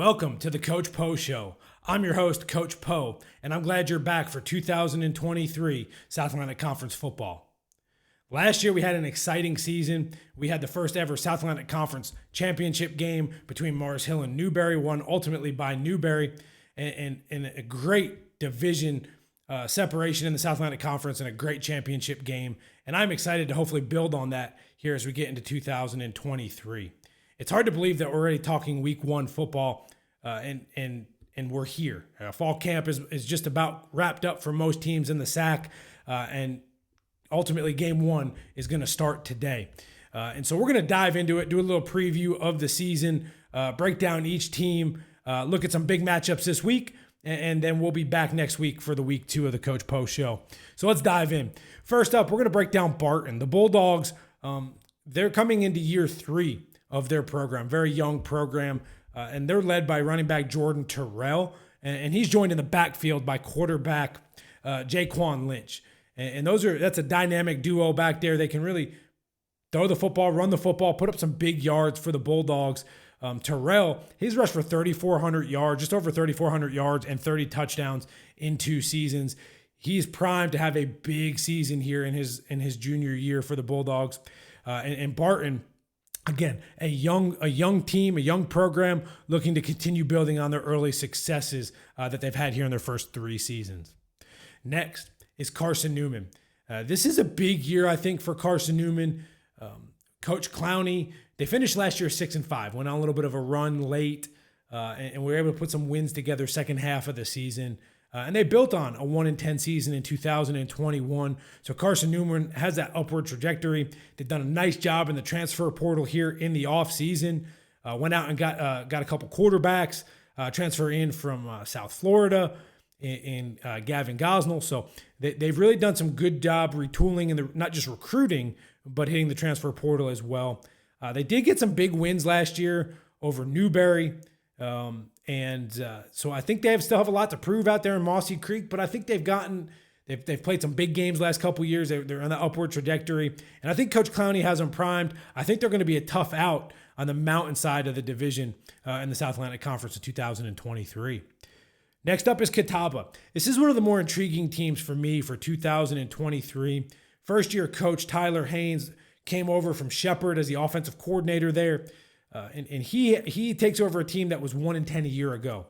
Welcome to the Coach Poe Show. I'm your host, Coach Poe, and I'm glad you're back for 2023 South Atlantic Conference football. Last year, we had an exciting season. We had the first ever South Atlantic Conference championship game between Mars Hill and Newberry, won ultimately by Newberry, and a great division separation in the South Atlantic Conference and a great championship game. And I'm excited to hopefully build on that here as we get into 2023. It's hard to believe that we're already talking week one football and we're here. Fall camp is just about wrapped up for most teams in the SAC, and ultimately game one is going to start today. And so we're going to dive into it, do a little preview of the season, break down each team, look at some big matchups this week, and then we'll be back next week for the week two of the Coach Poe Show. So let's dive in. First up, we're going to break down Barton. The Bulldogs, they're coming into year three of their program, very young program, and they're led by running back Jordan Terrell, and he's joined in the backfield by quarterback Jaquan Lynch. And that's a dynamic duo back there. They can really throw the football, run the football, put up some big yards for the Bulldogs. Terrell, he's rushed for 3,400 yards, just over 3,400 yards and 30 touchdowns in 2 seasons. He's primed to have a big season here in his junior year for the Bulldogs. And Barton, again, a young team, a young program looking to continue building on their early successes that they've had here in their first 3 seasons. Next is Carson Newman. This is a big year, I think, for Carson Newman. Coach Clowney, they finished last year 6-5, went on a little bit of a run late, and we were able to put some wins together second half of the season. And they built on a 1-10 season in 2021. So Carson Newman has that upward trajectory. They've done a nice job in the transfer portal here in the offseason. Went out and got a couple quarterbacks, transfer in from South Florida in Gavin Gosnell. So they've really done some good job retooling and not just recruiting, but hitting the transfer portal as well. They did get some big wins last year over Newberry. So I think still have a lot to prove out there in Mossy Creek, but I think they've played some big games last couple years. They're on the upward trajectory, and I think Coach Clowney has them primed. I think they're going to be a tough out on the mountain side of the division in the South Atlantic Conference of 2023. Next up is Catawba. This is one of the more intriguing teams for me for 2023. First year coach Tyler Haynes came over from Shepherd as the offensive coordinator there. And he takes over a team that was 1-10 a year ago.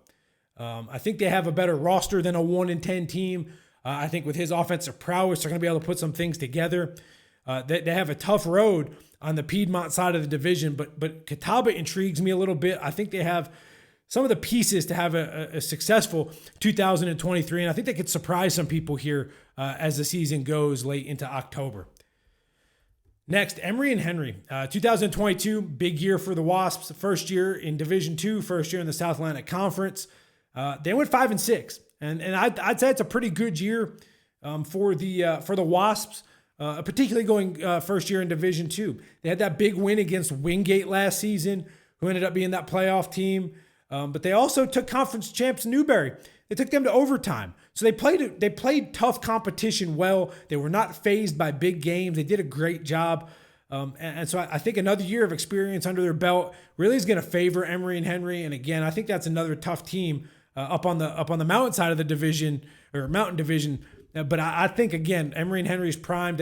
I think they have a better roster than a 1-10 team. I think with his offensive prowess, they're going to be able to put some things together. They have a tough road on the Piedmont side of the division, but Catawba intrigues me a little bit. I think they have some of the pieces to have a successful 2023, and I think they could surprise some people here as the season goes late into October. Next, Emory and Henry. 2022, big year for the Wasps. First year in Division II, first year in the South Atlantic Conference. They went 5-6, and I'd say it's a pretty good year for the Wasps, particularly going first year in Division II. They had that big win against Wingate last season, who ended up being that playoff team. But they also took conference champs Newberry. They took them to overtime. So they played tough competition well. They were not fazed by big games. They did a great job. And so I think another year of experience under their belt really is going to favor Emory and Henry. And again, I think that's another tough team up on the mountain side of the division, or mountain division. But I think, again, Emory and Henry is primed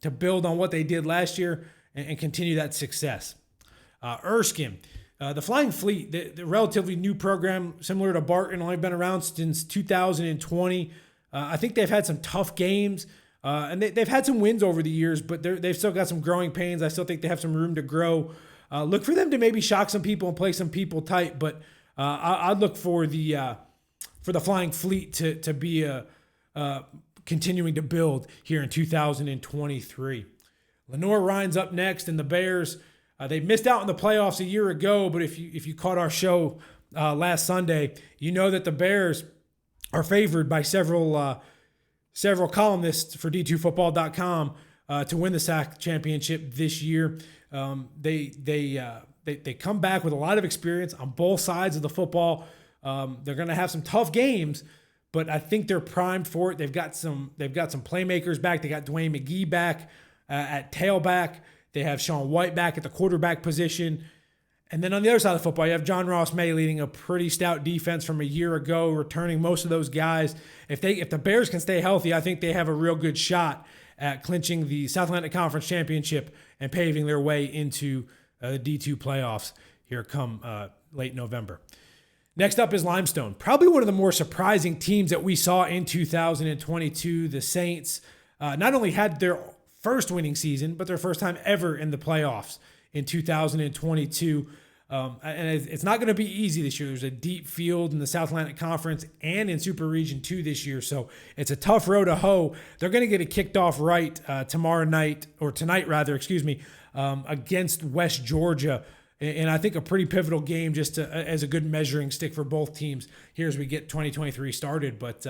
to build on what they did last year and continue that success. Erskine. The Flying Fleet, the relatively new program, similar to Barton, only been around since 2020. I think they've had some tough games, and they've had some wins over the years, but they've still got some growing pains. I still think they have some room to grow. Look for them to maybe shock some people and play some people tight, but I'd look for the Flying Fleet to be continuing to build here in 2023. Lenore Ryan's up next, and the Bears. They missed out on the playoffs a year ago, but if you caught our show last Sunday, you know that the Bears are favored by several columnists for D2Football.com to win the SAC championship this year. They come back with a lot of experience on both sides of the football. They're going to have some tough games, but I think they're primed for it. They've got some playmakers back. They got Dwayne McGee back at tailback. They have Sean White back at the quarterback position. And then on the other side of the football, you have John Ross May leading a pretty stout defense from a year ago, returning most of those guys. If the Bears can stay healthy, I think they have a real good shot at clinching the South Atlantic Conference Championship and paving their way into the D2 playoffs here come late November. Next up is Limestone. Probably one of the more surprising teams that we saw in 2022. The Saints not only had their first winning season, but their first time ever in the playoffs in 2022. And it's not going to be easy this year. There's a deep field in the South Atlantic Conference and in Super Region 2 this year. So it's a tough road to hoe. They're going to get it kicked off right tonight, against West Georgia. And I think a pretty pivotal game just as a good measuring stick for both teams here as we get 2023 started. But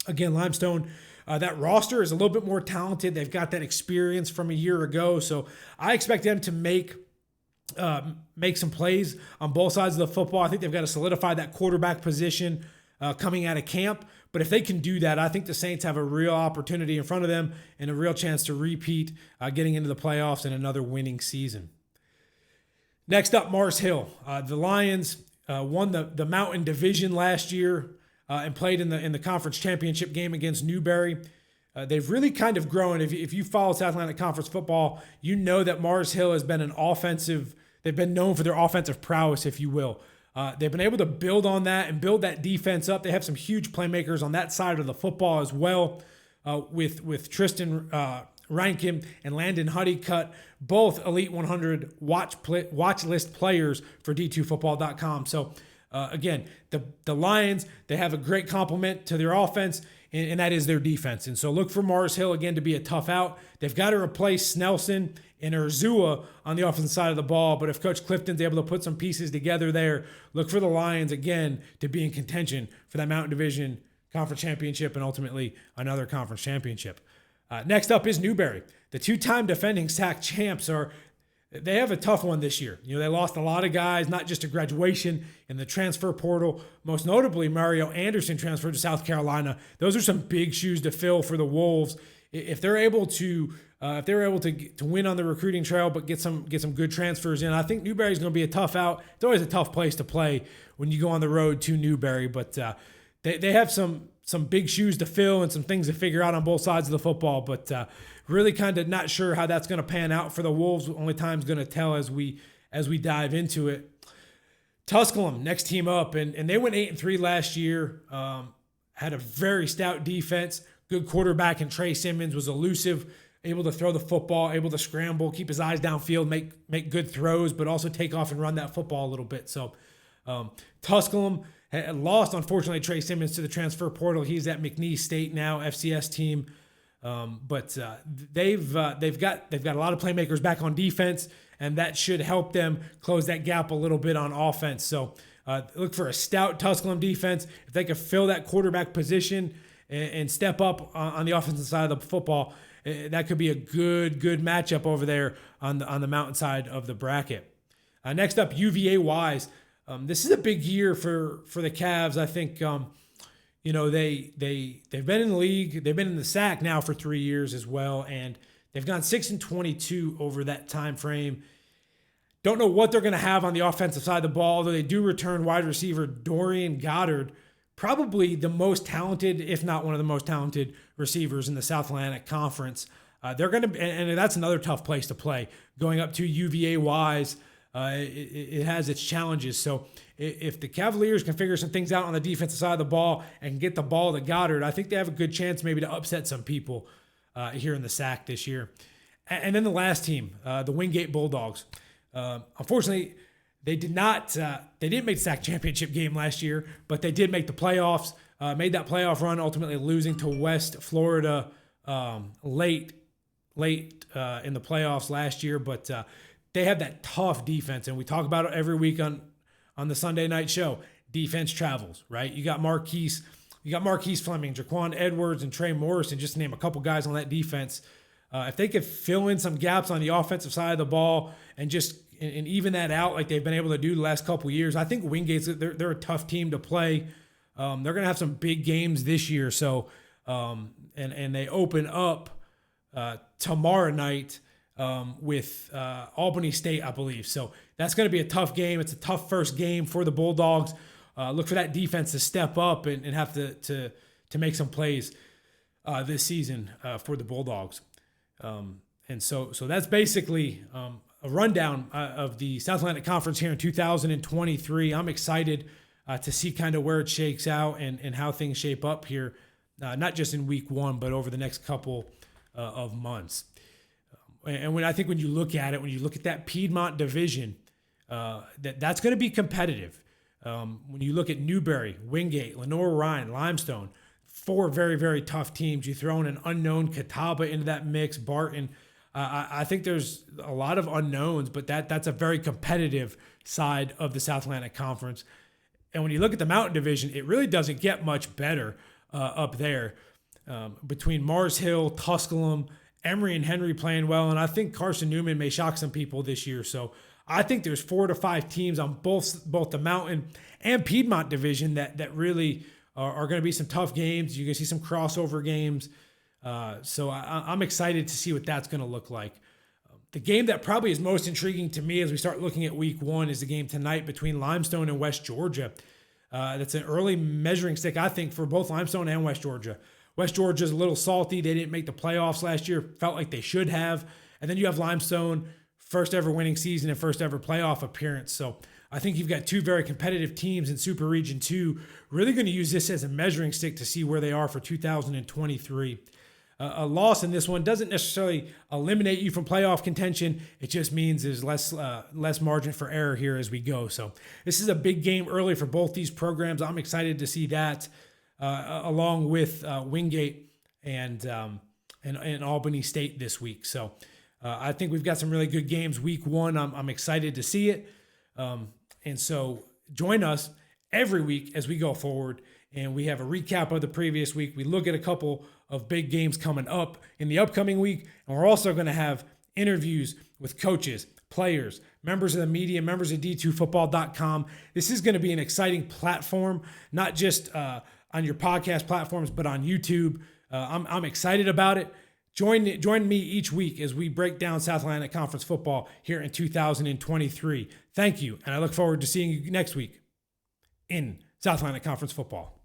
again, Limestone, that roster is a little bit more talented. They've got that experience from a year ago. So I expect them to make some plays on both sides of the football. I think they've got to solidify that quarterback position coming out of camp. But if they can do that, I think the Saints have a real opportunity in front of them and a real chance to repeat getting into the playoffs in another winning season. Next up, Mars Hill. The Lions won the Mountain Division last year and played in the conference championship game against Newberry. They've really kind of grown. If you follow South Atlantic Conference football, you know that Mars Hill has been they've been known for their offensive prowess, if you will. They've been able to build on that and build that defense up. They have some huge playmakers on that side of the football as well, with Tristan Rankin and Landon Honeycutt, both Elite 100 watch list players for D2Football.com. So again, the Lions, they have a great complement to their offense, and that is their defense. And so look for Mars Hill, again, to be a tough out. They've got to replace Snelson and Urzua on the offensive side of the ball, but if Coach Clifton's able to put some pieces together there, look for the Lions, again, to be in contention for that Mountain Division Conference Championship and ultimately another conference championship. Next up is Newberry. The two-time defending SAC champs they have a tough one this year. They lost a lot of guys, not just to graduation in the transfer portal. Most notably, Mario Anderson transferred to South Carolina. Those are some big shoes to fill for the Wolves. If they're able to win on the recruiting trail, but get some good transfers in, I think Newberry's going to be a tough out. It's always a tough place to play when you go on the road to Newberry, but they have some big shoes to fill and some things to figure out on both sides of the football, but really kind of not sure how that's going to pan out for the Wolves. Only time's going to tell as we dive into it. Tusculum, next team up, and they went 8-3 last year. Had a very stout defense, good quarterback, and Trey Simmons was elusive, able to throw the football, able to scramble, keep his eyes downfield, make good throws, but also take off and run that football a little bit. So Tusculum had lost, unfortunately, Trey Simmons to the transfer portal. He's at McNeese State now, FCS team. But they've got a lot of playmakers back on defense, and that should help them close that gap a little bit on offense. So look for a stout Tusculum defense. If they can fill that quarterback position and step up on the offensive side of the football, that could be a good matchup over there on the mountainside of the bracket. Next up, UVA Wise. This is a big year for the Cavs. I think they've been in the league, they've been in the SAC now for 3 years as well, and they've gone 6-22 over that time frame. Don't know what they're going to have on the offensive side of the ball, although they do return wide receiver Dorian Goddard, probably the most talented, if not one of the most talented receivers in the South Atlantic Conference. They're going to, and that's another tough place to play. Going up to UVA Wise, it has its challenges. So if the Cavaliers can figure some things out on the defensive side of the ball and get the ball to Goddard, I think they have a good chance maybe to upset some people here in the SAC this year. And then the last team, the Wingate Bulldogs. Unfortunately, they didn't make the SAC championship game last year, but they did make the playoffs, made that playoff run, ultimately losing to West Florida late in the playoffs last year. But they have that tough defense, and we talk about it every week on the Sunday night show. Defense travels, right? You got Marquise Fleming, Jaquan Edwards, and Trey Morrison, just to name a couple guys on that defense. If they could fill in some gaps on the offensive side of the ball and even that out like they've been able to do the last couple years, I think Wingate's they're a tough team to play. They're going to have some big games this year. So and they open up tomorrow night with Albany State, I believe. So that's going to be a tough game. It's a tough first game for the Bulldogs. Look for that defense to step up and have to make some plays this season for the Bulldogs. And so that's basically a rundown of the South Atlantic Conference here in 2023. I'm excited to see kind of where it shakes out and how things shape up here, not just in week one, but over the next couple of months. And when you look at it, when you look at that Piedmont division, that's going to be competitive. When you look at Newberry, Wingate, Lenoir-Rhyne, Limestone, 4 very, very tough teams. You throw in an unknown Catawba into that mix, Barton. I think there's a lot of unknowns, but that's a very competitive side of the South Atlantic Conference. And when you look at the Mountain Division, it really doesn't get much better up there. Between Mars Hill, Tusculum, Emory and Henry playing well, and I think Carson Newman may shock some people this year. So I think there's 4 to 5 teams on both the Mountain and Piedmont division that really are going to be some tough games. You're going to see some crossover games. So I'm excited to see what that's going to look like. The game that probably is most intriguing to me as we start looking at week one is the game tonight between Limestone and West Georgia. That's an early measuring stick, I think, for both Limestone and West Georgia. West Georgia's a little salty. They didn't make the playoffs last year. Felt like they should have. And then you have Limestone, first ever winning season and first ever playoff appearance. So I think you've got 2 very competitive teams in Super Region 2. Really going to use this as a measuring stick to see where they are for 2023. A loss in this one doesn't necessarily eliminate you from playoff contention. It just means there's less margin for error here as we go. So this is a big game early for both these programs. I'm excited to see that along with Wingate and Albany State this week. So I think we've got some really good games week one. I'm excited to see it. And so join us every week as we go forward. And we have a recap of the previous week. We look at a couple of big games coming up in the upcoming week. And we're also going to have interviews with coaches, players, members of the media, members of D2Football.com. This is going to be an exciting platform, not just on your podcast platforms, but on YouTube. I'm excited about it. Join me each week as we break down South Atlantic Conference football here in 2023. Thank you, and I look forward to seeing you next week in South Atlantic Conference football.